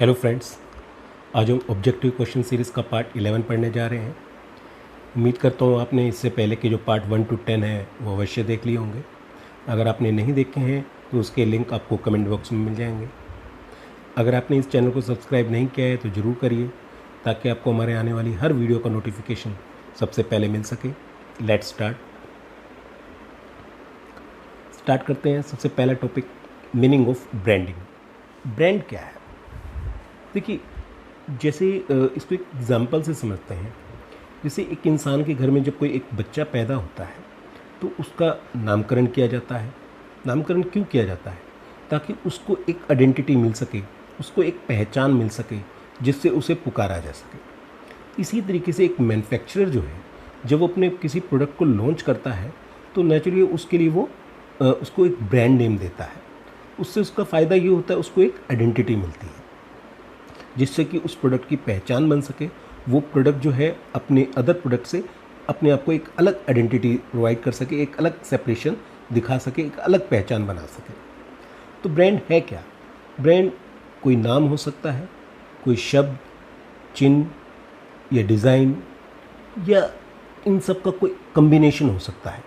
Hello friends, आज हम objective question series का पार्ट 11 पढ़ने जा रहे हैं। उम्मीद करता हूँ आपने इससे पहले के जो पार्ट 1 to 10 है वो अवश्य देख लिए होंगे। अगर आपने नहीं देखे हैं तो उसके लिंक आपको कमेंट बॉक्स में मिल जाएंगे। अगर आपने इस चैनल को सब्सक्राइब नहीं किया है तो ज़रूर करिए, ताकि आपको हमारे आने वाली हर वीडियो का नोटिफिकेशन सबसे पहले मिल सके। लेट्स स्टार्ट करते हैं। सबसे पहला topic, meaning of branding. Brand क्या है? देखिए, जैसे इसको एक एग्जाम्पल से समझते हैं। जैसे एक इंसान के घर में जब कोई एक बच्चा पैदा होता है तो उसका नामकरण किया जाता है। नामकरण क्यों किया जाता है? ताकि उसको एक आइडेंटिटी मिल सके, उसको एक पहचान मिल सके, जिससे उसे पुकारा जा सके। इसी तरीके से एक मैन्युफैक्चरर जो है, जब वो अपने किसी प्रोडक्ट को लॉन्च करता है तो नेचुरली उसके लिए वो उसको एक ब्रांड नेम देता है। उससे उसका फ़ायदा ये होता है, उसको एक आइडेंटिटी मिलती है, जिससे कि उस प्रोडक्ट की पहचान बन सके। वो प्रोडक्ट जो है अपने अदर प्रोडक्ट से अपने आप को एक अलग आइडेंटिटी प्रोवाइड कर सके, एक अलग सेपरेशन दिखा सके, एक अलग पहचान बना सके। तो ब्रांड है क्या? ब्रांड कोई नाम हो सकता है, कोई शब्द, चिन्ह या डिज़ाइन, या इन सब का कोई कम्बिनेशन हो सकता है,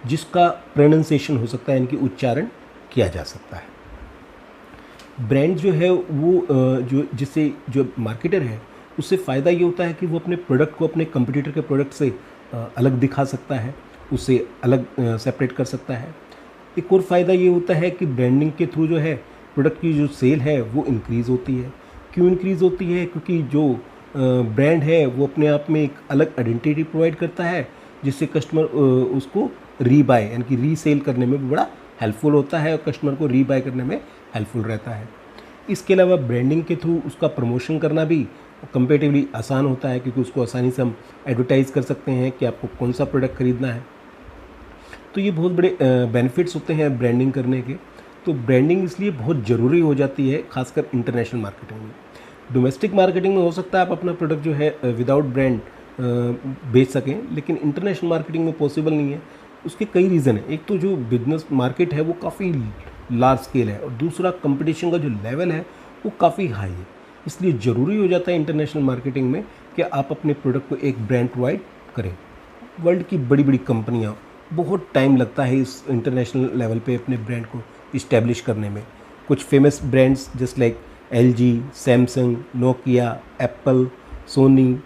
जिसका प्रोनाउंसिएशन हो सकता है, इनकी उच्चारण किया जा सकता है। ब्रांड जो है वो जो जिससे जो मार्केटर है उससे फ़ायदा ये होता है कि वो अपने प्रोडक्ट को अपने कंपटीटर के प्रोडक्ट से अलग दिखा सकता है, उससे अलग सेपरेट कर सकता है। एक और फ़ायदा ये होता है कि ब्रांडिंग के थ्रू जो है प्रोडक्ट की जो सेल है वो इंक्रीज़ होती है। क्यों इंक्रीज़ होती है? क्योंकि जो ब्रांड है वो अपने आप में एक अलग आइडेंटिटी प्रोवाइड करता है, जिससे कस्टमर उसको रीबाय यानी कि रीसेल करने में भी बड़ा हेल्पफुल होता है और कस्टमर को रीबाय करने में हेल्पफुल रहता है। इसके अलावा ब्रांडिंग के थ्रू उसका प्रमोशन करना भी कंपेरेटिवली आसान होता है, क्योंकि उसको आसानी से हम एडवर्टाइज़ कर सकते हैं कि आपको कौन सा प्रोडक्ट ख़रीदना है। तो ये बहुत बड़े बेनिफिट्स होते हैं ब्रांडिंग करने के। तो ब्रांडिंग इसलिए बहुत ज़रूरी हो जाती है, खासकर इंटरनेशनल मार्केटिंग में। डोमेस्टिक मार्केटिंग में हो सकता है आप अपना प्रोडक्ट जो है विदाउट ब्रांड बेच सकें, लेकिन इंटरनेशनल मार्केटिंग में पॉसिबल नहीं है। उसके कई रीज़न हैं। एक तो जो बिजनेस मार्केट है वो काफ़ी लार्ज स्केल है, और दूसरा कंपटीशन का जो लेवल है वो काफ़ी हाई है। इसलिए ज़रूरी हो जाता है इंटरनेशनल मार्केटिंग में कि आप अपने प्रोडक्ट को एक ब्रांड प्रोवाइड करें। वर्ल्ड की बड़ी बड़ी कंपनियां, बहुत टाइम लगता है इस इंटरनेशनल लेवल पे अपने ब्रांड को इस्टेब्लिश करने में। कुछ famous brands just like LG, Samsung, Nokia, Apple, Sony,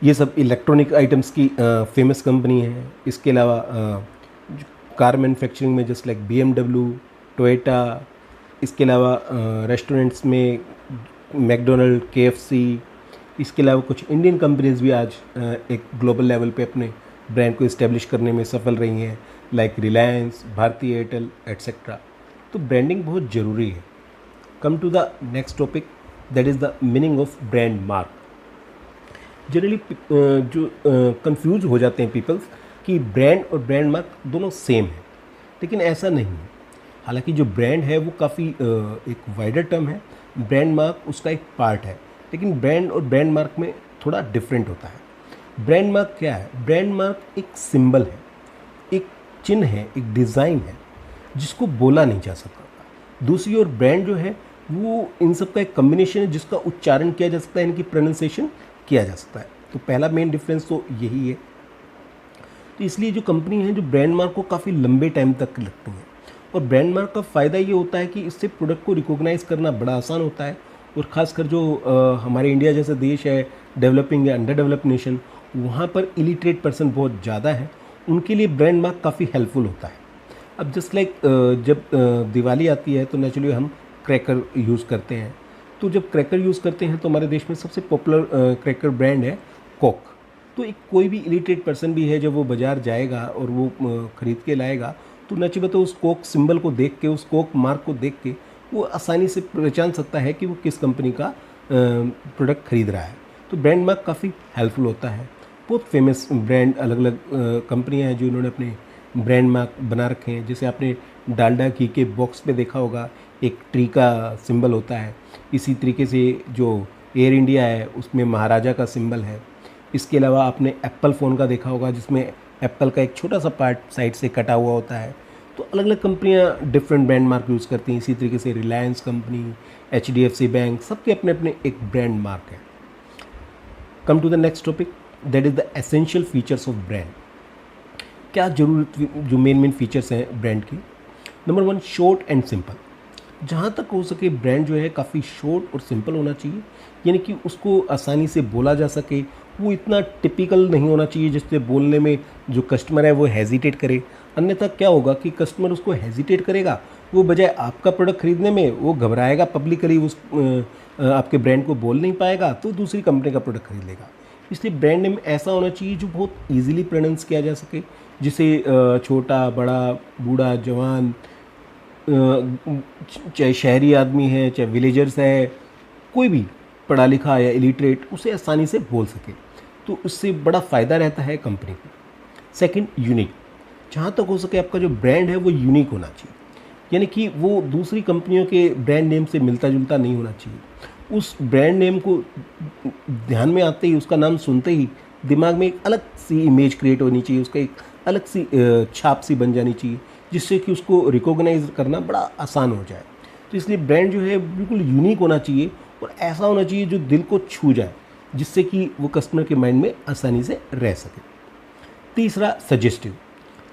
ये सब इलेक्ट्रॉनिक आइटम्स की फेमस कंपनी है। इसके अलावा कार मैन्युफैक्चरिंग में जस्ट लाइक BMW, टोयोटा, इसके अलावा रेस्टोरेंट्स में मैकडोनल्ड, KFC, इसके अलावा कुछ इंडियन कंपनीज भी आज एक ग्लोबल लेवल पे अपने ब्रांड को इस्टेब्लिश करने में सफल रही हैं, लाइक रिलायंस, भारती एयरटेल एट्सेट्रा। तो ब्रांडिंग बहुत ज़रूरी है। Come to the next topic, that is the meaning of brand mark. Generally जो कंफ्यूज हो जाते हैं पीपल्स कि ब्रांड और ब्रांड मार्क दोनों सेम है, लेकिन ऐसा नहीं है। हालांकि जो ब्रांड है वो काफ़ी एक वाइडर टर्म है, ब्रांड मार्क उसका एक पार्ट है, लेकिन ब्रांड और ब्रांड मार्क में थोड़ा डिफरेंट होता है। ब्रांड मार्क क्या है? ब्रांड मार्क एक सिंबल है, एक चिन्ह है, एक डिज़ाइन है, जिसको बोला नहीं जा सकता। दूसरी ओर ब्रांड जो है वो इन सब का एक कम्बिनेशन है, जिसका उच्चारण किया जा सकता है, इनकी प्रोनाउंसिएशन किया जा सकता है। तो पहला मेन डिफरेंस तो यही है। तो इसलिए जो कंपनी है जो ब्रांड मार्क को काफ़ी लंबे टाइम तक लगती हैं, और ब्रांड मार्क का फ़ायदा ये होता है कि इससे प्रोडक्ट को रिकॉग्नाइज़ करना बड़ा आसान होता है। और ख़ासकर जो हमारे इंडिया जैसा देश है, डेवलपिंग या अंडर डेवलप नेशन, वहाँ पर इलिटरेट पर्सन बहुत ज़्यादा है, उनके लिए ब्रांड मार्क काफ़ी हेल्पफुल होता है। अब जस्ट लाइक जब दिवाली आती है तो नेचुरली हम क्रैकर यूज़ करते हैं। तो जब क्रैकर यूज़ करते हैं तो हमारे देश में सबसे पॉपुलर क्रैकर ब्रांड है कोक। तो एक कोई भी इलिटरेट पर्सन भी है, जब वो बाज़ार जाएगा और वो ख़रीद के लाएगा, तो नेचुरली तो उस कोक सिंबल को देख के, उस कोक मार्क को देख के वो आसानी से पहचान सकता है कि वो किस कंपनी का प्रोडक्ट ख़रीद रहा है। तो ब्रांड मार्क काफ़ी हेल्पफुल होता है। बहुत फेमस ब्रांड, अलग अलग कंपनियां हैं जो इन्होंने अपने ब्रांड मार्क बना रखे हैं। जैसे आपने डालडा घी के बॉक्स पे देखा होगा, एक ट्री का सिंबल होता है। इसी तरीके से जो एयर इंडिया है उसमें महाराजा का सिंबल है। इसके अलावा आपने एप्पल फ़ोन का देखा होगा, जिसमें एप्पल का एक छोटा सा पार्ट साइड से कटा हुआ होता है। तो अलग अलग कंपनियां डिफरेंट ब्रांड मार्क यूज़ करती हैं। इसी तरीके से रिलायंस कंपनी, HDFC बैंक, सबके अपने अपने एक ब्रांड मार्क है। Come to the next topic, that is the essential features of brand. क्या जरूरत जो मेन फीचर्स हैं ब्रांड की। Number 1, short and simple. जहाँ तक हो सके ब्रांड जो है काफ़ी शॉर्ट और सिंपल होना चाहिए, यानी कि उसको आसानी से बोला जा सके। वो इतना टिपिकल नहीं होना चाहिए जिससे बोलने में जो कस्टमर है वो हेजिटेट करे। अन्यथा क्या होगा कि कस्टमर उसको हेजिटेट करेगा, वो बजाय आपका प्रोडक्ट खरीदने में वो घबराएगा, पब्लिकली उस आपके ब्रांड को बोल नहीं पाएगा, तो दूसरी कंपनी का प्रोडक्ट खरीद लेगा। इसलिए ब्रांड नेम ऐसा होना चाहिए जो बहुत ईजिली प्रोनाउंस किया जा सके, जिसे छोटा, बड़ा, बूढ़ा, जवान, चाहे शहरी आदमी है, चाहे विलेजर्स है, कोई भी पढ़ा लिखा या इलिटरेट उसे आसानी से बोल सके। तो उससे बड़ा फ़ायदा रहता है कंपनी को। Second, unique. जहाँ तक हो सके आपका जो ब्रांड है वो यूनिक होना चाहिए, यानी कि वो दूसरी कंपनियों के ब्रांड नेम से मिलता जुलता नहीं होना चाहिए। उस ब्रांड नेम को ध्यान में आते ही, उसका नाम सुनते ही दिमाग में एक अलग सी इमेज क्रिएट होनी चाहिए, उसका एक अलग सी छाप सी बन जानी चाहिए, जिससे कि उसको रिकॉग्नाइज करना बड़ा आसान हो जाए। तो इसलिए ब्रांड जो है बिल्कुल यूनिक होना चाहिए और ऐसा होना चाहिए जो दिल को छू जाए, जिससे कि वो कस्टमर के माइंड में आसानी से रह सके। तीसरा, सजेस्टिव।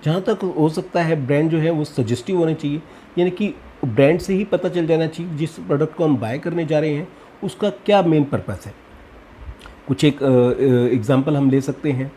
जहाँ तक हो सकता है ब्रांड जो है वो सजेस्टिव होना चाहिए, यानी कि ब्रांड से ही पता चल जाना चाहिए जिस प्रोडक्ट को हम बाय करने जा रहे हैं उसका क्या मेन पर्पस है। कुछ एक एग्जांपल हम ले सकते हैं,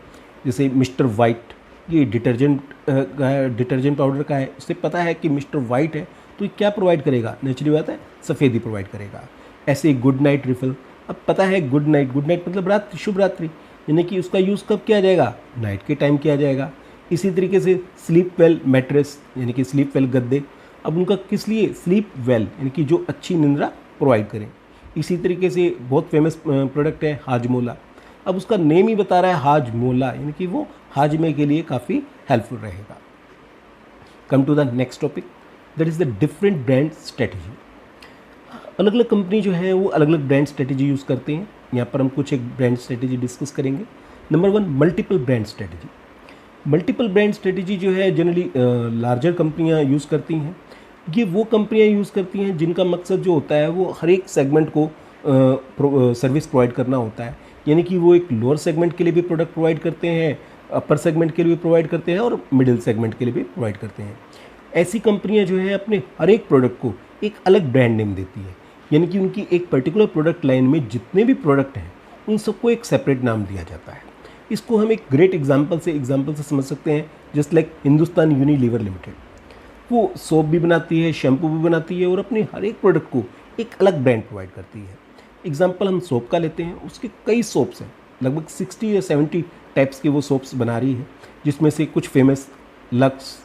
जैसे मिस्टर वाइट, ये डिटर्जेंट पाउडर का है। इससे पता है कि मिस्टर वाइट है तो ये क्या प्रोवाइड करेगा, नेचुरली बात है सफ़ेदी प्रोवाइड करेगा। ऐसे गुड नाइट रिफिल, अब पता है गुड नाइट मतलब रात्रि, शुभ रात्रि, यानी कि उसका यूज़ कब किया जाएगा, नाइट के टाइम किया जाएगा। इसी तरीके से स्लीप वेल मैट्रेस, यानी कि स्लीप वेल गद्दे, अब उनका किस लिए, स्लीप वेल, यानी कि जो अच्छी निंद्रा प्रोवाइड करें। इसी तरीके से बहुत फेमस प्रोडक्ट है हाजमोला, अब उसका नेम ही बता रहा है हाजमोला, यानी कि वो हाजमे के लिए काफ़ी हेल्पफुल रहेगा। Come to the next topic, that is the different brand strategy. अलग अलग कंपनी जो है वो अलग अलग ब्रांड स्ट्रेटजी यूज़ करते हैं। यहाँ पर हम कुछ एक ब्रांड स्ट्रेटजी डिस्कस करेंगे। Number 1, multiple brand strategy. Multiple brand strategy जो है जनरली लार्जर कंपनियाँ यूज़ करती हैं। ये वो कंपनियाँ यूज़ करती हैं जिनका मकसद जो होता है वो हर एक सेगमेंट को सर्विस प्रोवाइड करना होता है, यानी कि वो एक लोअर सेगमेंट के लिए भी प्रोडक्ट प्रोवाइड करते हैं, अपर सेगमेंट के लिए भी प्रोवाइड करते हैं और मिडिल सेगमेंट के लिए भी प्रोवाइड करते हैं। ऐसी कंपनियां जो है अपने हर एक प्रोडक्ट को एक अलग ब्रांड नेम देती है, यानी कि उनकी एक पर्टिकुलर प्रोडक्ट लाइन में जितने भी प्रोडक्ट हैं उन सबको एक सेपरेट नाम दिया जाता है। इसको हम एक ग्रेट एग्जांपल से समझ सकते हैं, just like Hindustan Unilever limited. वो सोप भी बनाती है, शैम्पू भी बनाती है और अपने हर एक प्रोडक्ट को एक अलग ब्रांड प्रोवाइड करती है। एग्जाम्पल हम सोप का लेते हैं, उसके कई सोप्स हैं, लगभग 60 या 70 टाइप्स के वो सोप्स बना रही है, जिसमें से कुछ famous Lux,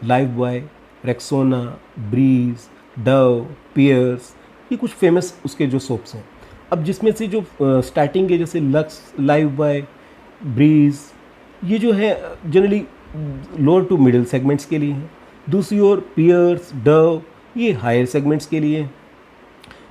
Lifebuoy, Rexona, Breeze, Dove, Pears, ये कुछ फेमस उसके जो सोप्स हैं। अब जिसमें से जो स्टार्टिंग के जैसे लक्स, लाइफ बॉय, ब्रीज, ये जो है generally lower to middle segments के लिए हैं। दूसरी ओर पियर्स, डव, ये हायर सेगमेंट्स के लिए हैं।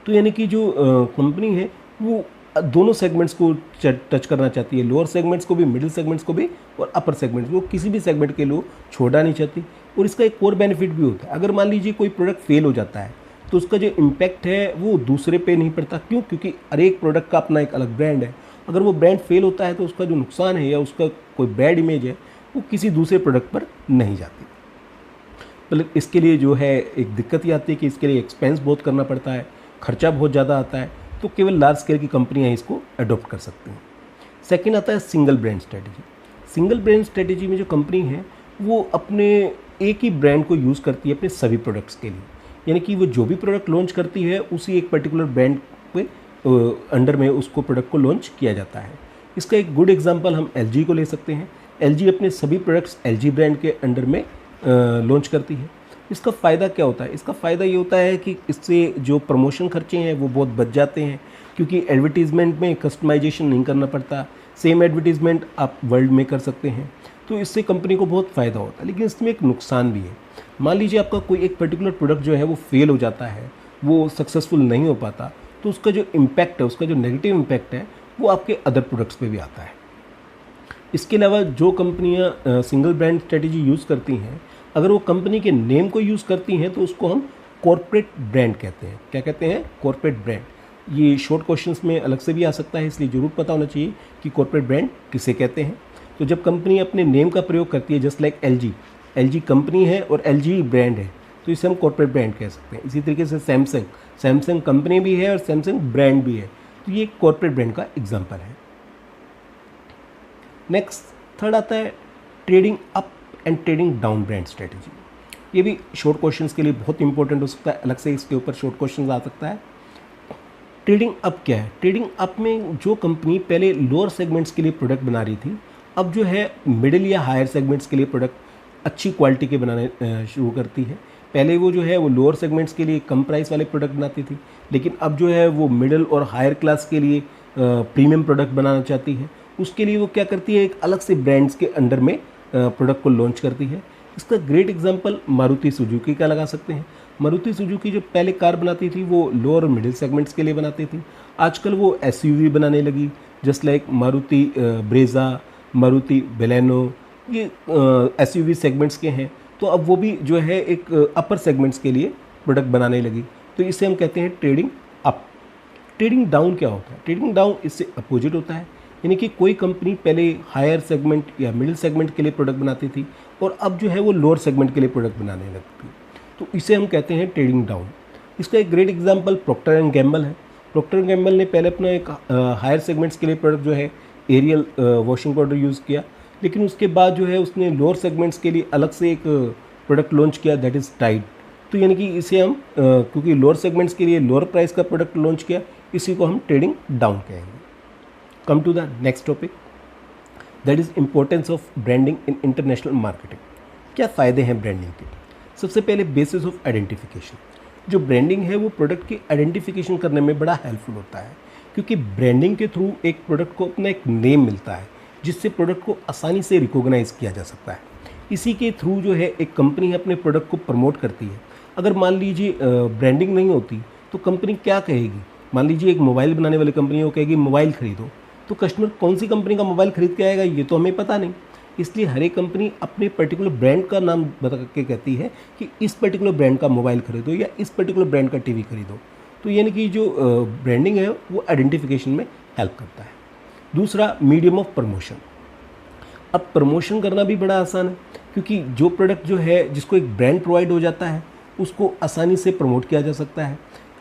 तो यानी कि जो कंपनी है वो दोनों सेगमेंट्स को टच करना चाहती है, लोअर सेगमेंट्स को भी, मिडिल सेगमेंट्स को भी और अपर सेगमेंट्स को, किसी भी सेगमेंट के लिए छोड़ना नहीं चाहती। और इसका एक और बेनिफिट भी होता है, अगर मान लीजिए कोई प्रोडक्ट फेल हो जाता है तो उसका जो इम्पैक्ट है वो दूसरे पे नहीं पड़ता। क्यों? क्योंकि हर एक प्रोडक्ट का अपना एक अलग ब्रांड है। अगर वो ब्रांड फेल होता है तो उसका जो नुकसान है या उसका कोई बैड इमेज है वो किसी दूसरे प्रोडक्ट पर नहीं जाती। मतलब इसके लिए जो है एक दिक्कत ये आती है कि इसके लिए एक्सपेंस बहुत करना पड़ता है, खर्चा बहुत ज़्यादा आता है, तो केवल लार्ज स्केल की कंपनियां इसको अडॉप्ट कर सकती हैं। सेकंड आता है single brand strategy. Single brand strategy में जो कंपनी है वो अपने एक ही ब्रांड को यूज़ करती है अपने सभी प्रोडक्ट्स के लिए, यानी कि वो जो भी प्रोडक्ट लॉन्च करती है उसी एक पर्टिकुलर ब्रांड पे अंडर में उसको प्रोडक्ट को लॉन्च किया जाता है। इसका एक गुड एग्जांपल हम LG को ले सकते हैं। LG अपने सभी प्रोडक्ट्स LG ब्रांड के अंडर में लॉन्च करती है। इसका फ़ायदा क्या होता है? इसका फ़ायदा ये होता है कि इससे जो प्रमोशन खर्चे हैं वो बहुत बच जाते हैं, क्योंकि एडवर्टीज़मेंट में कस्टमाइजेशन नहीं करना पड़ता। सेम एडवर्टीज़मेंट आप वर्ल्ड में कर सकते हैं, तो इससे कंपनी को बहुत फ़ायदा होता है। लेकिन इसमें एक नुकसान भी है। मान लीजिए आपका कोई एक पर्टिकुलर प्रोडक्ट जो है वो फेल हो जाता है, वो सक्सेसफुल नहीं हो पाता, तो उसका जो इम्पैक्ट है, उसका जो नेगेटिव इम्पैक्ट है वो आपके अदर प्रोडक्ट्स पे भी आता है। इसके अलावा जो कंपनियां सिंगल ब्रांड स्ट्रेटजी यूज़ करती हैं अगर वो कंपनी के नेम को यूज़ करती हैं तो उसको हम कॉर्पोरेट ब्रांड कहते हैं। क्या कहते हैं? Corporate brand. ये शॉर्ट क्वेश्चंस में अलग से भी आ सकता है, इसलिए ज़रूर पता होना चाहिए कि कॉर्पोरेट ब्रांड किसे कहते हैं। तो जब कंपनी अपने नेम का प्रयोग करती है, जस्ट लाइक एलजी कंपनी है और एलजी ब्रांड है, तो इसे हम कॉर्पोरेट ब्रांड कह सकते हैं। इसी तरीके से सैमसंग कंपनी भी है और सैमसंग ब्रांड भी है, तो ये कॉर्पोरेट ब्रांड का एग्जाम्पल है। नेक्स्ट थर्ड आता है trading up and trading down brand strategy. ये भी शॉर्ट क्वेश्चंस के लिए बहुत इंपॉर्टेंट हो सकता है, अलग से इसके ऊपर शॉर्ट क्वेश्चंस आ सकता है। ट्रेडिंग अप क्या है? ट्रेडिंग अप में जो कंपनी पहले लोअर सेगमेंट्स के लिए प्रोडक्ट बना रही थी, अब जो है मिडिल या हायर सेगमेंट्स के लिए प्रोडक्ट अच्छी क्वालिटी के बनाने शुरू करती है। पहले वो जो है वो लोअर सेगमेंट्स के लिए कम प्राइस वाले प्रोडक्ट बनाती थी, लेकिन अब जो है वो मिडिल और हायर क्लास के लिए प्रीमियम प्रोडक्ट बनाना चाहती है। उसके लिए वो क्या करती है, एक अलग से ब्रांड्स के अंडर में प्रोडक्ट को लॉन्च करती है। इसका ग्रेट एग्जांपल मारुति सुजुकी का लगा सकते हैं। मारुति सुजुकी जो पहले कार बनाती थी वो लोअर और मिडिल सेगमेंट्स के लिए बनाती थी, आजकल वो एसयूवी बनाने लगी, just like Maruti Brezza, Maruti Baleno, ये एसयूवी सेगमेंट्स के हैं। तो अब वो भी जो है एक अपर सेगमेंट्स के लिए प्रोडक्ट बनाने लगी, तो इसे हम कहते हैं ट्रेडिंग अप। ट्रेडिंग डाउन क्या होता है? ट्रेडिंग डाउन इससे अपोजिट होता है, यानी कि कोई कंपनी पहले हायर सेगमेंट या मिडिल सेगमेंट के लिए प्रोडक्ट बनाती थी और अब जो है वो लोअर सेगमेंट के लिए प्रोडक्ट बनाने लगती, तो इसे हम कहते हैं ट्रेडिंग डाउन। इसका एक great example Procter and Gamble है। प्रॉक्टर एंड गैम्बल ने पहले अपना एक हायर सेगमेंट्स के लिए प्रोडक्ट जो है एरियल वॉशिंग पाउडर यूज़ किया, लेकिन उसके बाद जो है उसने लोअर सेगमेंट्स के लिए अलग से एक प्रोडक्ट लॉन्च किया, दैट इज़ टाइड। तो यानी कि इसे हम क्योंकि लोअर सेगमेंट्स के लिए लोअर प्राइस का प्रोडक्ट लॉन्च किया, इसी को हम ट्रेडिंग डाउन कहेंगे। Come to the next topic, that is importance of branding in international marketing. क्या फ़ायदे हैं ब्रांडिंग के? सबसे पहले बेसिस ऑफ आइडेंटिफिकेशन। जो ब्रांडिंग है वो प्रोडक्ट की आइडेंटिफिकेशन करने में बड़ा हेल्पफुल होता है, क्योंकि ब्रांडिंग के थ्रू एक प्रोडक्ट को अपना एक नेम मिलता है, जिससे प्रोडक्ट को आसानी से रिकॉग्नाइज किया जा सकता है। इसी के थ्रू जो है एक कंपनी अपने प्रोडक्ट को प्रमोट करती है। अगर मान लीजिए ब्रांडिंग नहीं होती तो कंपनी क्या कहेगी? मान लीजिए एक मोबाइल बनाने वाली कंपनी वो कहेगी मोबाइल खरीदो, तो कस्टमर कौन सी कंपनी का मोबाइल खरीद के आएगा ये तो हमें पता नहीं। इसलिए हर एक कंपनी अपने पर्टिकुलर ब्रांड का नाम बता के कहती है कि इस पर्टिकुलर ब्रांड का मोबाइल खरीदो या इस पर्टिकुलर ब्रांड का टीवी खरीदो। तो यानी कि जो ब्रांडिंग है वो आइडेंटिफिकेशन में हेल्प करता है। दूसरा, मीडियम ऑफ प्रमोशन। अब प्रमोशन करना भी बड़ा आसान है, क्योंकि जो प्रोडक्ट जो है जिसको एक ब्रांड प्रोवाइड हो जाता है उसको आसानी से प्रमोट किया जा सकता है।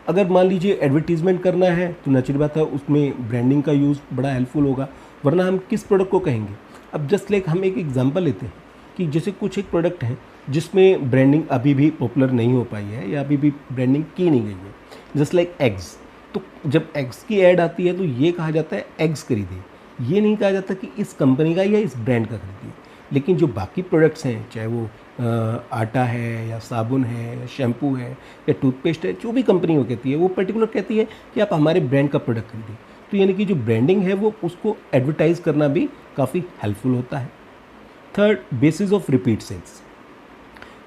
अगर मान लीजिए एडवर्टीजमेंट करना है तो नेचुरल बात है उसमें ब्रांडिंग का यूज़ बड़ा हेल्पफुल होगा, वरना हम किस प्रोडक्ट को कहेंगे। अब जस्ट लाइक हम एक एग्जांपल लेते हैं कि जैसे कुछ एक प्रोडक्ट है जिसमें ब्रांडिंग अभी भी पॉपुलर नहीं हो पाई है या अभी भी ब्रांडिंग की नहीं गई है, जस्ट लाइक एग्स। तो जब एग्स की ऐड आती है तो ये कहा जाता है एग्स खरीदिए, ये नहीं कहा जाता कि इस कंपनी का या इस ब्रांड का खरीदिए। लेकिन जो बाकी प्रोडक्ट्स हैं, चाहे वो आटा है या साबुन है या शैम्पू है या टूथपेस्ट है, जो भी कंपनी वो कहती है वो पर्टिकुलर कहती है कि आप हमारे ब्रांड का प्रोडक्ट खरीदिए। तो यानी कि जो ब्रांडिंग है वो उसको एडवर्टाइज करना भी काफ़ी हेल्पफुल होता है। Third, basis of repeat sales.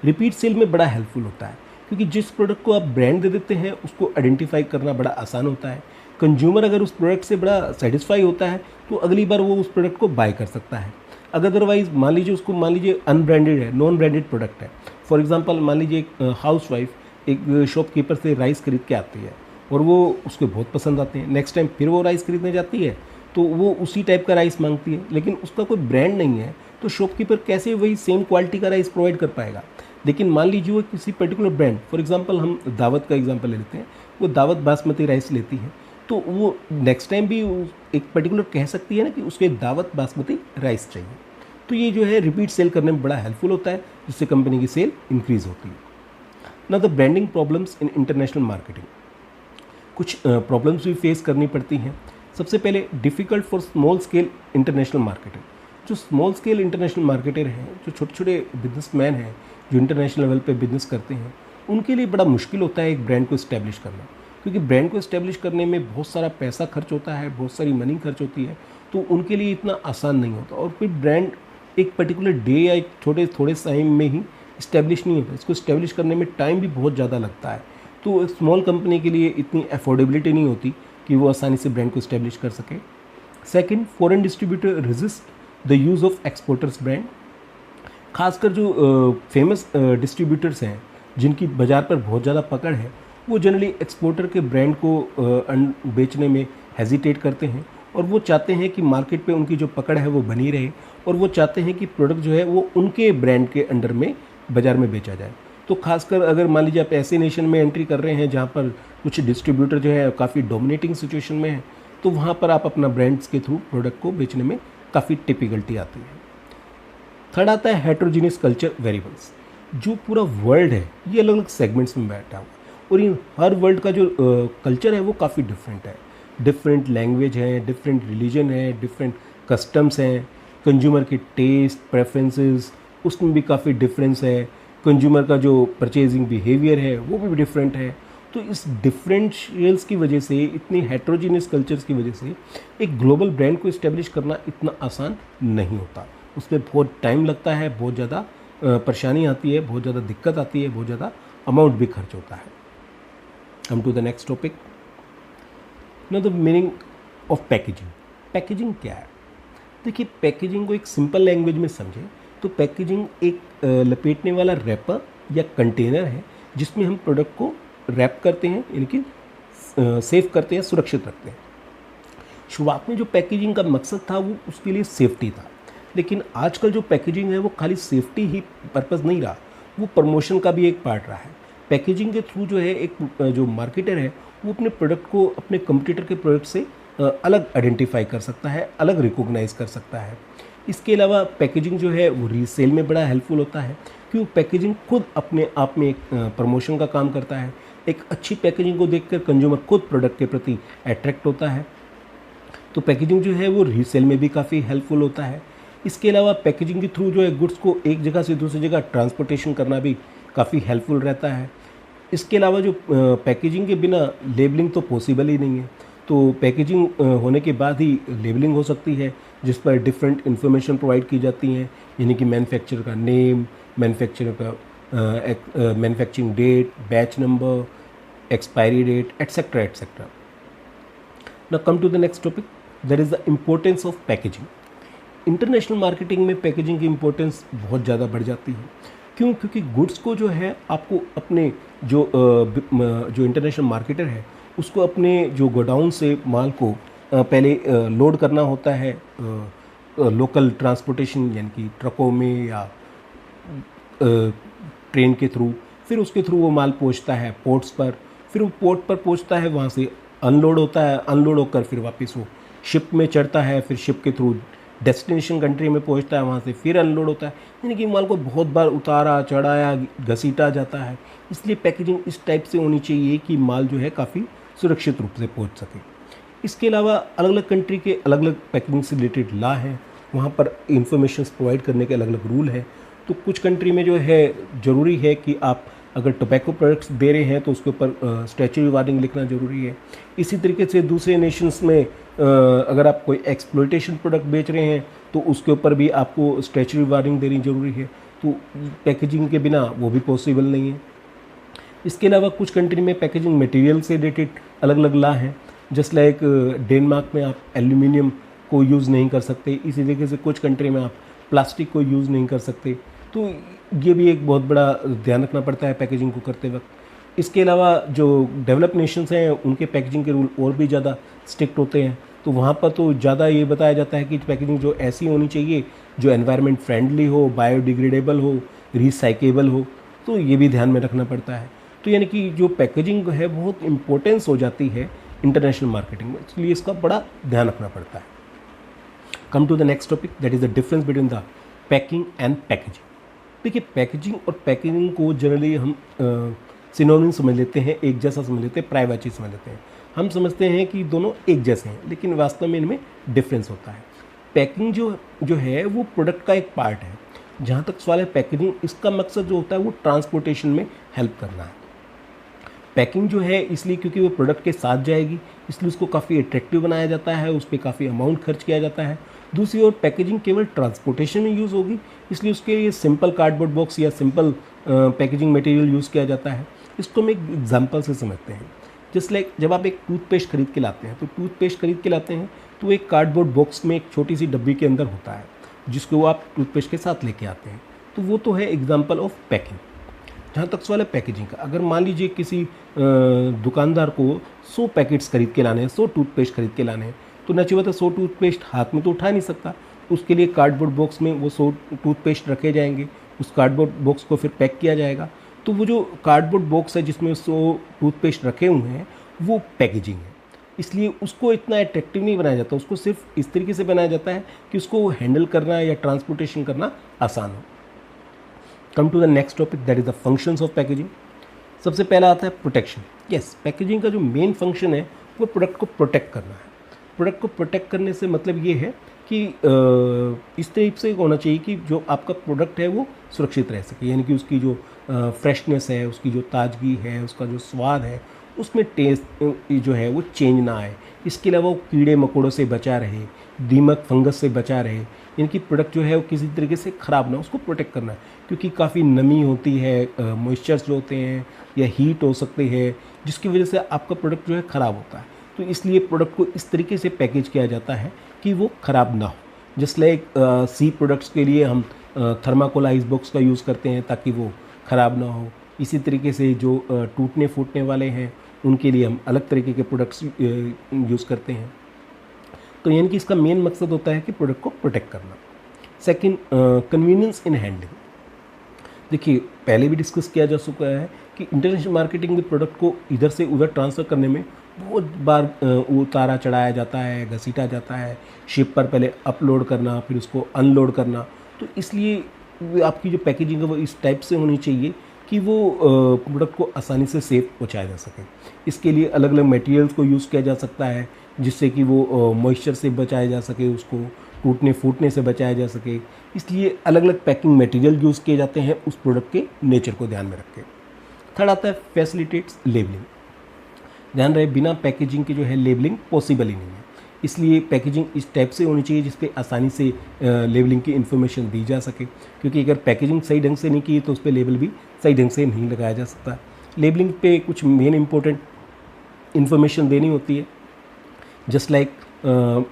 Repeat sale में बड़ा हेल्पफुल होता है, क्योंकि जिस प्रोडक्ट को आप ब्रांड दे देते हैं उसको आइडेंटिफाई करना बड़ा आसान होता है। कंज्यूमर अगर उस प्रोडक्ट से बड़ा सेटिस्फाई होता है तो अगली बार वो उस प्रोडक्ट को बाय कर सकता है। अगर अदरवाइज मान लीजिए अनब्रांडेड है, नॉन ब्रांडेड प्रोडक्ट है, फॉर एग्जांपल मान लीजिए एक हाउसवाइफ एक शॉपकीपर से राइस खरीद के आती है और वो उसको बहुत पसंद आते हैं, नेक्स्ट टाइम फिर वो राइस खरीदने जाती है तो वो उसी टाइप का राइस मांगती है, लेकिन उसका कोई ब्रांड नहीं है, तो शॉपकीपर कैसे वही सेम क्वालिटी का राइस प्रोवाइड कर पाएगा। लेकिन मान लीजिए वो किसी पर्टिकुलर ब्रांड, फॉर एग्जांपल हम दावत का एग्जांपल ले लेते हैं, वो दावत बासमती राइस लेती है, तो वो नेक्स्ट टाइम भी एक पर्टिकुलर कह सकती है ना कि उसके दावत बासमती राइस चाहिए। तो ये जो है रिपीट सेल करने में बड़ा हेल्पफुल होता है, जिससे कंपनी की सेल इंक्रीज होती है। ना the branding problems in international marketing. कुछ प्रॉब्लम्स भी फेस करनी पड़ती हैं। सबसे पहले difficult for small scale international marketing. जो स्मॉल स्केल इंटरनेशनल मार्केटर हैं, जो छोटे छोटे बिजनेसमैन हैं जो इंटरनेशनल लेवल पे बिजनेस करते हैं, उनके लिए बड़ा मुश्किल होता है एक ब्रांड को इस्टेब्लिश करना, क्योंकि ब्रांड को इस्टेब्लिश करने में बहुत सारा पैसा खर्च होता है, बहुत सारी मनी खर्च होती है, तो उनके लिए इतना आसान नहीं होता। और फिर ब्रांड एक पर्टिकुलर डे या एक थोड़े टाइम में ही इस्टेब्लिश नहीं होता, इसको इस्टेब्लिश करने में टाइम भी बहुत ज़्यादा लगता है। तो एक स्मॉल कंपनी के लिए इतनी अफोर्डेबिलिटी नहीं होती कि वो आसानी से ब्रांड को इस्टेब्लिश कर सके। Second, foreign distributor resist the use of exporters brand. खासकर जो फेमस डिस्ट्रीब्यूटर्स हैं जिनकी बाज़ार पर बहुत ज़्यादा पकड़ है, वो जनरली एक्सपोर्टर के ब्रांड को बेचने में हेजिटेट करते हैं और वो चाहते हैं कि मार्केट पे उनकी जो पकड़ है वो बनी रहे और वो चाहते हैं कि प्रोडक्ट जो है वो उनके ब्रांड के अंडर में बाज़ार में बेचा जाए। तो खासकर अगर मान लीजिए आप ऐसे नेशन में एंट्री कर रहे हैं जहाँ पर कुछ डिस्ट्रीब्यूटर जो है काफ़ी डोमिनेटिंग सिचुएशन में है, तो वहाँ पर आप अपना ब्रांड्स के थ्रू प्रोडक्ट को बेचने में काफ़ी टिपिकलिटी आती है। थर्ड आता है हेट्रोजीनियस कल्चर वेरिएबल्स। जो पूरा वर्ल्ड है ये अलग अलग सेगमेंट्स में बैठा हुआ है और इन हर वर्ल्ड का जो कल्चर है वो काफ़ी डिफरेंट है। डिफरेंट लैंग्वेज है, डिफरेंट रिलीजन है, डिफरेंट कस्टम्स हैं, कंज्यूमर के टेस्ट प्रेफरेंसेस उसमें भी काफ़ी डिफरेंस है, कंज्यूमर का जो परचेजिंग बिहेवियर है वो भी डिफरेंट है। तो इस डिफरेंशियल्स की वजह से, इतनी हेट्रोजीनियस कल्चर्स की वजह से एक ग्लोबल ब्रांड को इस्टेब्लिश करना इतना आसान नहीं होता। उसमें बहुत टाइम लगता है, बहुत ज़्यादा परेशानी आती है, बहुत ज़्यादा दिक्कत आती है, बहुत ज़्यादा अमाउंट भी खर्च होता है। Come to the next topic, know the meaning of packaging. Packaging क्या है? देखिए, पैकेजिंग को एक सिंपल लैंग्वेज में समझें तो पैकेजिंग एक लपेटने वाला रैपर या कंटेनर है जिसमें हम प्रोडक्ट को रैप करते हैं, यानी कि सेव करते हैं, सुरक्षित रखते हैं। शुरुआत में जो पैकेजिंग का मकसद था वो उसके लिए सेफ्टी था, लेकिन आजकल जो पैकेजिंग है वो खाली सेफ्टी ही पर्पज़ नहीं रहा, वो प्रमोशन का भी एक पार्ट रहा है। पैकेजिंग के थ्रू जो है एक जो मार्केटर है वो अपने प्रोडक्ट को अपने कंपटीटर के प्रोडक्ट से अलग आइडेंटिफाई कर सकता है, अलग रिकॉग्नाइज कर सकता है। इसके अलावा पैकेजिंग जो है वो रीसेल में बड़ा हेल्पफुल होता है, क्योंकि पैकेजिंग खुद अपने आप में एक प्रमोशन का काम करता है। एक अच्छी पैकेजिंग को देखकर कंज्यूमर खुद प्रोडक्ट के प्रति अट्रैक्ट होता है, तो पैकेजिंग जो है वो रीसेल में भी काफ़ी हेल्पफुल होता है। इसके अलावा पैकेजिंग के थ्रू जो है गुड्स को एक जगह से दूसरी जगह ट्रांसपोर्टेशन करना भी काफ़ी हेल्पफुल रहता है। इसके अलावा जो पैकेजिंग के बिना लेबलिंग तो पॉसिबल ही नहीं है, तो पैकेजिंग होने के बाद ही लेबलिंग हो सकती है जिस पर डिफरेंट इन्फॉर्मेशन प्रोवाइड की जाती हैं, यानी कि मैन्युफैक्चरर का नेम, मैन्युफैक्चरर का manufacturing date, batch number, expiry date, etcetera etcetera. Now come to the next topic, that is the importance of packaging. International marketing में पैकेजिंग की इम्पोर्टेंस बहुत ज़्यादा बढ़ जाती है। क्यों? क्योंकि गुड्स को जो है आपको अपने जो इंटरनेशनल मार्केटर है उसको अपने जो गोडाउन से माल को पहले लोड करना होता है लोकल ट्रांसपोर्टेशन, यानी कि ट्रकों में या ट्रेन के थ्रू। फिर उसके थ्रू वो माल पहुंचता है पोर्ट्स पर, फिर वो पोर्ट पर पहुंचता है, वहाँ से अनलोड होता है, अनलोड होकर फिर वापस वो शिप में चढ़ता है, फिर शिप के थ्रू डेस्टिनेशन कंट्री में पहुंचता है, वहाँ से फिर अनलोड होता है। यानी कि माल को बहुत बार उतारा चढ़ाया घसीटा जाता है। इसलिए पैकेजिंग इस टाइप से होनी चाहिए कि माल जो है काफ़ी सुरक्षित रूप से पहुंच सके। इसके अलावा अलग अलग कंट्री के अलग अलग पैकेजिंग से रिलेटेड लॉ हैं, वहाँ पर इंफॉर्मेशन प्रोवाइड करने के अलग अलग रूल हैं। तो कुछ कंट्री में जो है ज़रूरी है कि आप अगर टोबैको प्रोडक्ट्स दे रहे हैं तो उसके ऊपर स्टैच्यूटरी वार्निंग लिखना ज़रूरी है। इसी तरीके से दूसरे नेशंस में अगर आप कोई एक्सप्लॉयटेशन प्रोडक्ट बेच रहे हैं तो उसके ऊपर भी आपको स्टैच्यूटरी वार्निंग देनी ज़रूरी है। तो पैकेजिंग के बिना वो भी पॉसिबल नहीं है। इसके अलावा कुछ कंट्री में पैकेजिंग मटेरियल से रिलेटेड अलग अलग लॉ हैं। जस्ट लाइक डेनमार्क में आप एल्यूमिनियम को यूज़ नहीं कर सकते, इसी तरीके से कुछ कंट्री में आप प्लास्टिक को यूज़ नहीं कर सकते। तो ये भी एक बहुत बड़ा ध्यान रखना पड़ता है पैकेजिंग को करते वक्त। इसके अलावा जो डेवलप नेशंस हैं उनके पैकेजिंग के रूल और भी ज़्यादा स्ट्रिक्ट होते हैं, तो वहाँ पर तो ज़्यादा ये बताया जाता है कि पैकेजिंग जो ऐसी होनी चाहिए जो एनवायरनमेंट फ्रेंडली हो, बायोडिग्रेडेबल हो, रिसाइकेबल हो, तो ये भी ध्यान में रखना पड़ता है। तो यानी कि जो पैकेजिंग है बहुत इंपॉर्टेंस हो जाती है इंटरनेशनल मार्केटिंग में, इसलिए इसका बड़ा ध्यान रखना पड़ता है। Come to the next topic, that is the difference between the packing and packaging. देखिए, पैकेजिंग और पैकेजिंग को जनरली हम सिनोनिम समझ लेते हैं, एक जैसा समझ लेते हैं, प्रायवाची समझ लेते हैं। हम समझते हैं कि दोनों एक जैसे हैं, लेकिन वास्तव में इनमें डिफरेंस होता है। पैकिंग जो है वो प्रोडक्ट का एक पार्ट है। जहाँ तक सवाल है पैकेजिंग, इसका मकसद जो होता है वो ट्रांसपोर्टेशन में हेल्प करना है। पैकिंग जो है इसलिए क्योंकि वो प्रोडक्ट के साथ जाएगी, इसलिए उसको काफ़ी अट्रैक्टिव बनाया जाता है, उस पर काफ़ी अमाउंट खर्च किया जाता है। दूसरी ओर पैकेजिंग केवल ट्रांसपोर्टेशन में यूज़ होगी, इसलिए उसके लिए सिंपल कार्डबोर्ड बॉक्स या सिंपल पैकेजिंग मटेरियल यूज़ किया जाता है। इसको हम एक एग्जांपल से समझते हैं। जस्ट लाइक जब आप एक टूथपेस्ट खरीद के लाते हैं, तो टूथपेस्ट खरीद के लाते हैं तो एक कार्डबोर्ड बॉक्स में एक छोटी सी डब्बी के अंदर होता है जिसको आप टूथपेस्ट के साथ लेके आते हैं। तो वो तो है एग्जाम्पल ऑफ पैकिंग। जहाँ तक सवाल है पैकेजिंग का, अगर मान लीजिए किसी दुकानदार को 100 पैकेट्स खरीद के लाने हैं, 100 टूथपेस्ट खरीद के लाने हैं, तो नची बात है 100 टूथपेस्ट हाथ में तो उठा नहीं सकता। उसके लिए कार्डबोर्ड बॉक्स में वो 100 टूथपेस्ट रखे जाएंगे, उस कार्डबोर्ड बॉक्स को फिर पैक किया जाएगा। तो वो जो कार्डबोर्ड बॉक्स है जिसमें 100 टूथपेस्ट रखे हुए हैं वो पैकेजिंग है, इसलिए उसको इतना अट्रैक्टिव नहीं बनाया जाता। उसको सिर्फ इस तरीके से बनाया जाता है कि उसको हैंडल करना या ट्रांसपोर्टेशन करना आसान हो। Come to the next topic, that is the functions of packaging. सबसे पहला आता है प्रोटेक्शन। यस, पैकेजिंग का जो मेन फंक्शन है वो प्रोडक्ट को प्रोटेक्ट करना है। प्रोडक्ट को प्रोटेक्ट करने से मतलब ये है कि इस तरीके से होना चाहिए कि जो आपका प्रोडक्ट है वो सुरक्षित रह सके, यानी कि उसकी जो फ्रेशनेस है, उसकी जो ताजगी है, उसका जो स्वाद है, उसमें टेस्ट जो है वो चेंज ना आए। इसके अलावा वो कीड़े मकोड़ों से बचा रहे, दीमक फंगस से बचा रहे, इनकी प्रोडक्ट जो है वो किसी तरीके से ख़राब ना, उसको प्रोटेक्ट करना है। क्योंकि काफ़ी नमी होती है, मॉइस्चर्स जो होते हैं या हीट हो सकती है, जिसकी वजह से आपका प्रोडक्ट जो है ख़राब होता है। तो इसलिए प्रोडक्ट को इस तरीके से पैकेज किया जाता है कि वो ख़राब ना हो। जस्ट लाइक सी प्रोडक्ट्स के लिए हम थर्माकोल आइस बॉक्स का यूज़ करते हैं ताकि वो ख़राब ना हो। इसी तरीके से जो टूटने फूटने वाले हैं उनके लिए हम अलग तरीके के प्रोडक्ट्स यूज़ करते हैं। तो यानी कि इसका मेन मकसद होता है कि प्रोडक्ट को प्रोटेक्ट करना। Second, convenience in handling. देखिए, पहले भी डिस्कस किया जा चुका है कि इंटरनेशनल मार्केटिंग में प्रोडक्ट को इधर से उधर ट्रांसफ़र करने में बहुत बार उतारा चढ़ाया जाता है, घसीटा जाता है। शिप पर पहले अपलोड करना, फिर उसको अनलोड करना। तो इसलिए आपकी जो पैकेजिंग है वो इस टाइप से होनी चाहिए कि वो प्रोडक्ट को आसानी से सेफ पहुंचाया जा सके। इसके लिए अलग अलग मटेरियल्स को यूज़ किया जा सकता है जिससे कि वो मॉइस्चर से बचाया जा सके, उसको टूटने फूटने से बचाया जा सके। इसलिए अलग अलग पैकिंग मटेरियल यूज़ किए जाते हैं उस प्रोडक्ट के नेचर को ध्यान में रख के। थर्ड आता है फैसिलिटेट्स लेबलिंग। ध्यान रहे, बिना पैकेजिंग के जो है लेबलिंग पॉसिबल ही नहीं है। इसलिए पैकेजिंग इस टाइप से होनी चाहिए जिस पे आसानी से लेबलिंग की इन्फॉर्मेशन दी जा सके, क्योंकि अगर पैकेजिंग सही ढंग से नहीं की तो उस पर लेबल भी सही ढंग से नहीं लगाया जा सकता। लेबलिंग पे कुछ मेन इंपॉर्टेंट इन्फॉर्मेशन देनी होती है, जस्ट लाइक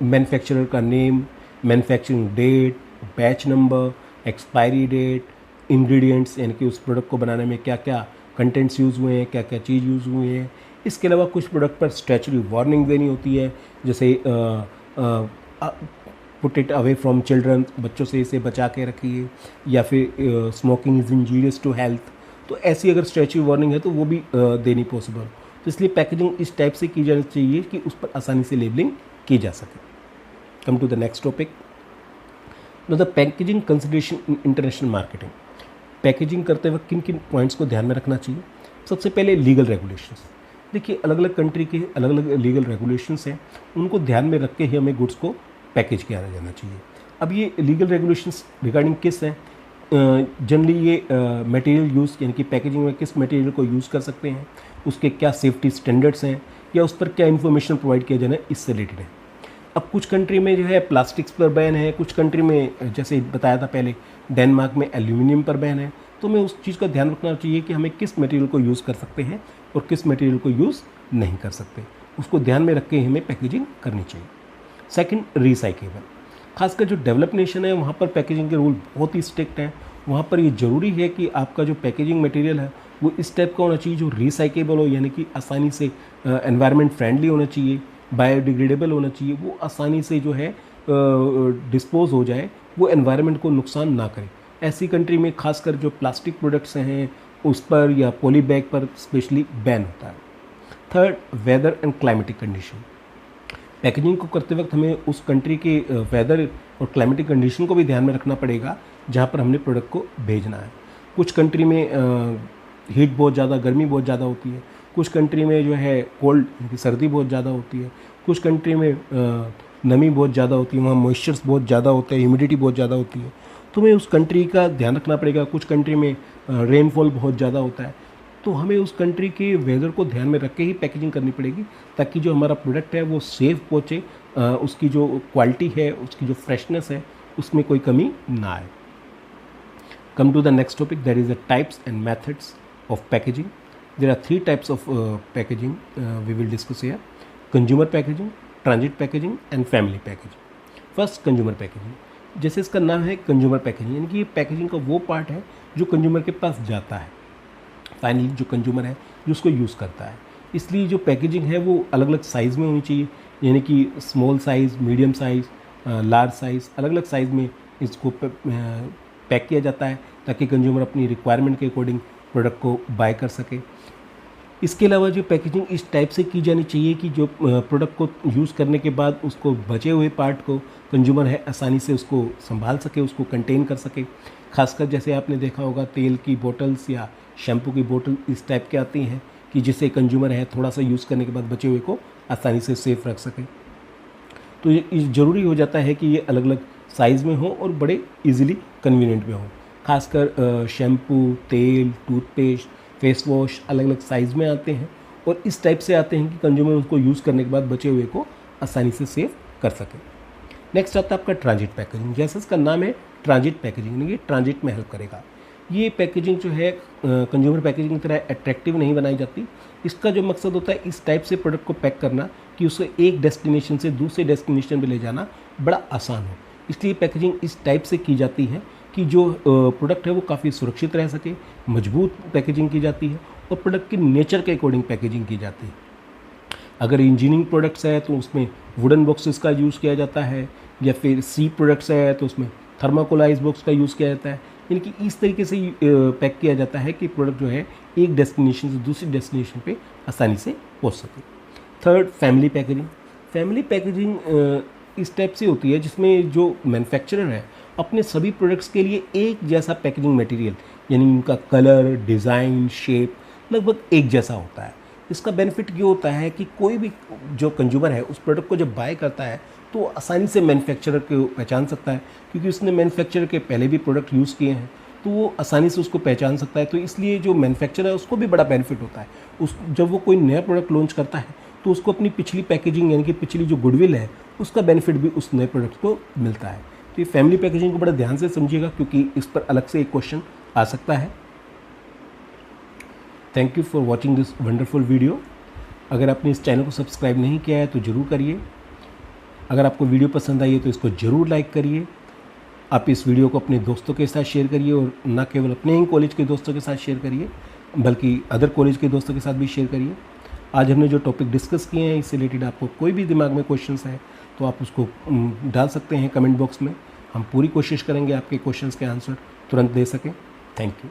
मैन्युफैक्चरर का name, manufacturing date, batch number, expiry date, ingredients यानी कि उस प्रोडक्ट को बनाने में क्या क्या कंटेंट्स यूज़ हुए हैं, क्या क्या चीज़ यूज़ हुई है। इसके अलावा कुछ प्रोडक्ट पर स्टैचुटरी वार्निंग देनी होती है, जैसे put it away from children, बच्चों से इसे बचा के रखिए, या फिर smoking is injurious to health. तो ऐसी अगर स्टैचुटरी वार्निंग है तो वो भी देनी पॉसिबल। तो इसलिए पैकेजिंग इस टाइप से की जानी चाहिए कि उस पर आसानी से लेबलिंग की जा सके। Come to the next topic, the packaging consideration in international marketing. Packaging करते वक्त किन किन पॉइंट्स को ध्यान में रखना चाहिए। सबसे पहले लीगल रेगुलेशंस। देखिए, अलग अलग कंट्री के अलग अलग लीगल रेगुलेशंस हैं, उनको ध्यान में रख के ही हमें गुड्स को पैकेज किया जाना चाहिए। अब ये लीगल रेगुलेशंस रिगार्डिंग किस हैं, जनरली ये मटेरियल यूज़ यानी कि पैकेजिंग में किस मटेरियल को यूज़ कर सकते हैं, उसके क्या सेफ्टी स्टैंडर्ड्स हैं, या उस पर क्या इन्फॉर्मेशन प्रोवाइड किया जाना है, इससे रिलेटेड है। अब कुछ कंट्री में जो है प्लास्टिक्स पर बैन है, कुछ कंट्री में जैसे बताया था पहले डेनमार्क में एल्यूमिनियम पर बैन है। तो हमें उस चीज़ का ध्यान रखना चाहिए कि हमें किस मटेरियल को यूज़ कर सकते हैं और किस मटेरियल को यूज़ नहीं कर सकते, उसको ध्यान में रख के हमें पैकेजिंग करनी चाहिए। Second, recyclable. खासकर जो डेवलप नेशन है वहाँ पर पैकेजिंग के रूल बहुत ही स्ट्रिक्ट हैं। वहाँ पर ये ज़रूरी है कि आपका जो पैकेजिंग मटेरियल है वो इस टाइप का होना चाहिए जो रिसाइकेबल हो, यानी कि आसानी से एनवायरनमेंट फ्रेंडली होना चाहिए, बायोडिग्रेडेबल होना चाहिए, वो आसानी से जो है डिस्पोज हो जाए, वो एनवायरनमेंट को नुकसान ना करे। ऐसी कंट्री में खासकर जो प्लास्टिक प्रोडक्ट्स हैं उस पर या पॉली बैग पर स्पेशली बैन होता है। Third, weather and climatic condition. Packaging को करते वक्त हमें उस कंट्री के वेदर और क्लाइमेटिक कंडीशन को भी ध्यान में रखना पड़ेगा जहाँ पर हमने प्रोडक्ट को भेजना है। कुछ कंट्री में हीट बहुत ज़्यादा, गर्मी बहुत ज़्यादा होती है। कुछ कंट्री में जो है कोल्ड, सर्दी बहुत ज़्यादा होती है। कुछ कंट्री में नमी बहुत ज़्यादा होती है, वहाँ मॉइस्चर्स बहुत ज़्यादा होते हैं, ह्यूमिडिटी बहुत ज़्यादा होती है। तो हमें उस कंट्री का ध्यान रखना पड़ेगा। कुछ कंट्री में रेनफॉल बहुत ज़्यादा होता है, तो हमें उस कंट्री के वेदर को ध्यान में रख के ही पैकेजिंग करनी पड़ेगी ताकि जो हमारा प्रोडक्ट है वो सेफ पहुँचे, उसकी जो क्वालिटी है, उसकी जो फ्रेशनेस है, उसमें कोई कमी ना आए। Come to the next topic, that is the types and methods of packaging. There are three types of packaging we will discuss here: consumer packaging, transit packaging and family packaging. First, consumer packaging. जैसे इसका नाम है consumer packaging, यानी कि ये packaging का वो part है जो कंज्यूमर के पास जाता है, फाइनली जो कंज्यूमर है जो उसको यूज़ करता है। इसलिए जो पैकेजिंग है वो अलग अलग साइज़ में होनी चाहिए, यानी कि small size, medium size, large size, अलग अलग साइज़ में इसको पैक किया जाता है ताकि कंज्यूमर अपनी रिक्वायरमेंट के अकॉर्डिंग प्रोडक्ट को बाय कर सके। इसके अलावा जो पैकेजिंग इस टाइप से की जानी चाहिए कि जो प्रोडक्ट को यूज़ करने के बाद उसको बचे हुए पार्ट को कंज्यूमर है आसानी से उसको संभाल सके, उसको कंटेन कर सके। खासकर जैसे आपने देखा होगा तेल की बोतल्स या शैम्पू की बोतल इस टाइप के आती हैं कि जिसे कंज्यूमर है थोड़ा सा यूज़ करने के बाद बचे हुए को आसानी से सेफ रख सके। तो ये ज़रूरी हो जाता है कि ये अलग अलग साइज़ में हो और बड़े इजीली कन्वीनियंट में हो। खासकर शैम्पू, तेल, टूथपेस्ट, फेस वॉश अलग अलग साइज़ में आते हैं और इस टाइप से आते हैं कि कंज्यूमर उसको यूज़ करने के बाद बचे हुए को आसानी से सेव कर सके। नेक्स्ट आता है आपका ट्रांजिट पैकेजिंग। जैसे इसका नाम है ट्रांजिट पैकेजिंग, यानी कि ट्रांजिट में हेल्प करेगा। ये पैकेजिंग जो है कंज्यूमर पैकेजिंग की तरह अट्रैक्टिव नहीं बनाई जाती। इसका जो मकसद होता है इस टाइप से प्रोडक्ट को पैक करना कि उसे एक डेस्टिनेशन से दूसरे डेस्टिनेशन पर ले जाना बड़ा आसान हो। इसलिए पैकेजिंग इस टाइप से की जाती है कि जो प्रोडक्ट है वो काफ़ी सुरक्षित रह सके, मजबूत पैकेजिंग की जाती है और प्रोडक्ट के नेचर के अकॉर्डिंग पैकेजिंग की जाती है। अगर इंजीनियरिंग प्रोडक्ट्स है तो उसमें वुडन बॉक्सेस का यूज़ किया जाता है, या फिर सी प्रोडक्ट्स है तो उसमें थर्माकोलाइज बॉक्स का यूज़ किया जाता है। यानी कि इस तरीके से पैक किया जाता है कि प्रोडक्ट जो है एक डेस्टिनेशन से दूसरी डेस्टिनेशन पे आसानी से पहुंच सके। Third, family packaging. Family packaging इस टाइप से होती है जिसमें जो मैन्युफैक्चरर है अपने सभी प्रोडक्ट्स के लिए एक जैसा पैकेजिंग मटेरियल, यानी उनका कलर, डिज़ाइन, शेप लगभग एक जैसा होता है। इसका बेनिफिट ये होता है कि कोई भी जो कंज्यूमर है उस प्रोडक्ट को जब बाय करता है तो आसानी से मैन्युफैक्चरर को पहचान सकता है, क्योंकि उसने मैन्युफैक्चरर के पहले भी प्रोडक्ट यूज़ किए हैं तो वो आसानी से उसको पहचान सकता है। तो इसलिए जो मैन्युफैक्चरर है उसको भी बड़ा बेनिफिट होता है। जब वो कोई नया प्रोडक्ट लॉन्च करता है तो उसको अपनी पिछली पैकेजिंग, यानी कि पिछली जो गुडविल है उसका बेनिफिट भी उस नए प्रोडक्ट को मिलता है। तो ये फैमिली पैकेजिंग को बड़ा ध्यान से समझिएगा क्योंकि इस पर अलग से एक क्वेश्चन आ सकता है। Thank you for watching this wonderful video. अगर आपने इस चैनल को सब्सक्राइब नहीं किया है तो ज़रूर करिए। अगर आपको वीडियो पसंद आई है तो इसको ज़रूर लाइक करिए। आप इस वीडियो को अपने दोस्तों के साथ शेयर करिए और न केवल अपने ही कॉलेज के दोस्तों के साथ शेयर करिए बल्कि अदर कॉलेज के दोस्तों के साथ भी शेयर करिए। आज हमने जो टॉपिक डिस्कस किए हैं इससे रिलेटेड आपको कोई भी दिमाग में क्वेश्चंस है तो आप उसको डाल सकते हैं कमेंट बॉक्स में। हम पूरी कोशिश करेंगे आपके क्वेश्चंस के आंसर तुरंत दे सकें। Thank you.